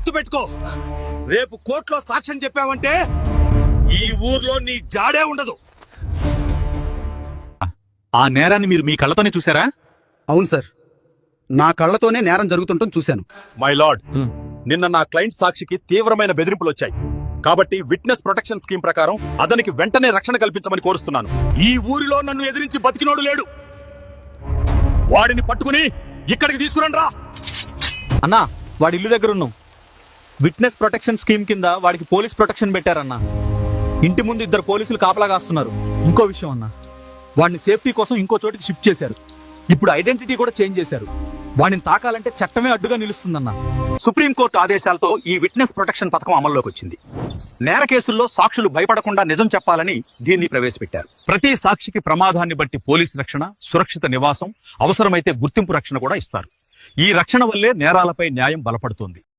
గుర్తుపెట్టుకో, రేపు కోర్టులో సాక్ష్యం చెప్పావంటే ఈ ఊర్లో నీ జాడే ఉండదు. ఆ నేరాన్ని మీరు మీ కళ్ళతోనే చూసారా? అవును సార్, నా కళ్ళతోనే నేరం జరుగుతుంటం చూశాను. మై లార్డ్, నిన్న నా క్లయింట్ సాక్షికి తీవ్రమైన బెదిరింపులు వచ్చాయి. కాబట్టి విట్నెస్ ప్రొటెక్షన్ స్కీమ్ ప్రకారం అతనికి వెంటనే రక్షణ కల్పించమని కోరుస్తున్నాను. ఈ ఊరిలో నన్ను ఎదిరించి బతికినోడు లేడు. వాడిని పట్టుకుని ఇక్కడికి తీసుకురండి రా. అన్నా, వాడి ఇల్లు దగ్గర ఉన్నాం. విట్నెస్ ప్రొటెక్షన్ స్కీమ్ కింద వాడికి పోలీస్ ప్రొటెక్షన్ పెట్టారన్నా. ఇంటి ముందు 2 పోలీసులు కాపలా కాస్తున్నారు. ఇంకో విషయం అన్నా, వాడిని సేఫ్టీ కోసం ఇంకో చోటికి షిఫ్ట్ చేశారు. ఇప్పుడు ఐడెంటిటీ కూడా చేంజ్ చేశారు. వాడిని తాకాలంటే చట్టమే అడ్డుగా నిలుస్తుందన్నా. సుప్రీంకోర్టు ఆదేశాలతో ఈ విట్నెస్ ప్రొటెక్షన్ పథకం అమల్లోకి వచ్చింది. నేర కేసుల్లో సాక్షులు భయపడకుండా నిజం చెప్పాలని దీన్ని ప్రవేశపెట్టారు. ప్రతి సాక్షికి ప్రమాదాన్ని బట్టి పోలీసు రక్షణ, సురక్షిత నివాసం, అవసరమైతే గుర్తింపు రక్షణ కూడా ఇస్తారు. ఈ రక్షణ వల్లే నేరాలపై న్యాయం బలపడుతుంది.